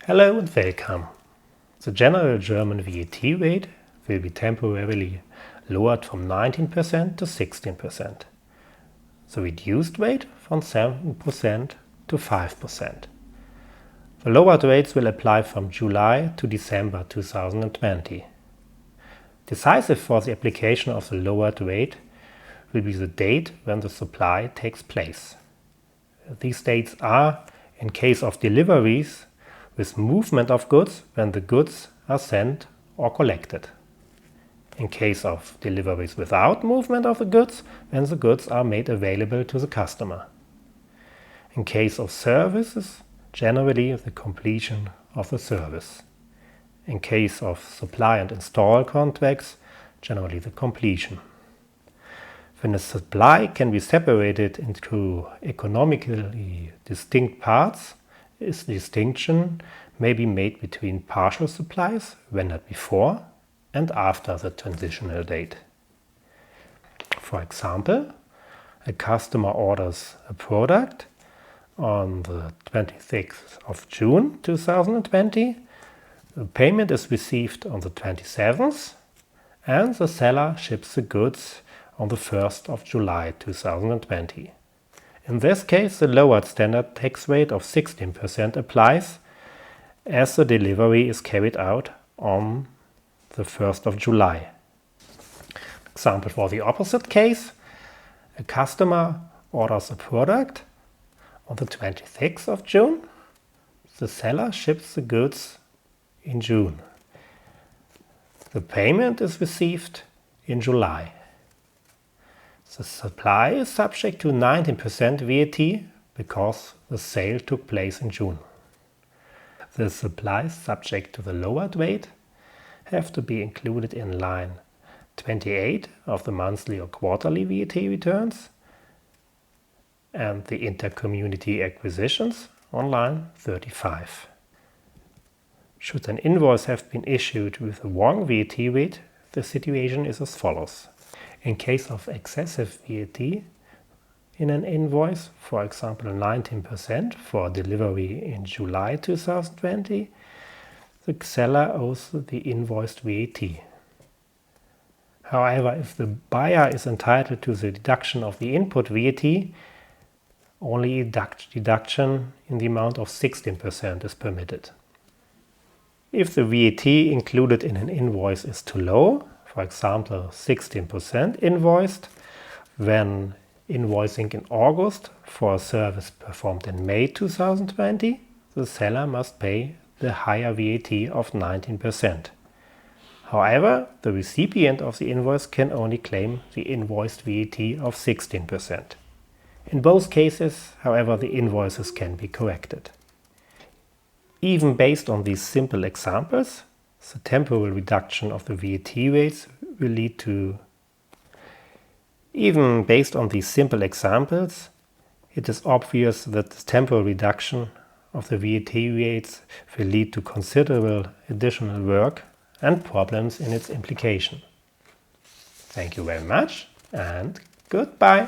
Hello and welcome. The general German VAT rate will be temporarily lowered from 19% to 16%. The reduced rate from 7% to 5%. The lowered rates will apply from July to December 2020. Decisive for the application of the lowered rate will be the date when the supply takes place. These dates are, in case of deliveries, with movement of goods when the goods are sent or collected. In case of deliveries without movement of the goods, when the goods are made available to the customer. In case of services, generally the completion of the service. In case of supply and install contracts, generally the completion. When a supply can be separated into economically distinct parts, this distinction may be made between partial supplies rendered before and after the transitional date. For example, a customer orders a product on the 26th of June 2020, the payment is received on the 27th, and the seller ships the goods on the 1st of July 2020. In this case, the lowered standard tax rate of 16% applies, as the delivery is carried out on the 1st of July. Example for the opposite case, a customer orders a product on the 26th of June. The seller ships the goods in June. The payment is received in July. The supply is subject to 19% VAT because the sale took place in June. The supplies subject to the lowered rate have to be included in line 28 of the monthly or quarterly VAT returns and the intercommunity acquisitions on line 35. Should an invoice have been issued with a wrong VAT rate, the situation is as follows. In case of excessive VAT in an invoice, for example 19% for delivery in July 2020, the seller owes the invoiced VAT. However, if the buyer is entitled to the deduction of the input VAT, only deduction in the amount of 16% is permitted. If the VAT included in an invoice is too low, for example 16% invoiced, when invoicing in August for a service performed in May 2020, the seller must pay the higher VAT of 19%. However, the recipient of the invoice can only claim the invoiced VAT of 16%. In both cases, however, the invoices can be corrected. Even based on these simple examples, the temporal reduction of the VAT rates will lead to. Even based on these simple examples, it is obvious that the temporal reduction of the VAT rates will lead to considerable additional work and problems in its implication. Thank you very much and goodbye.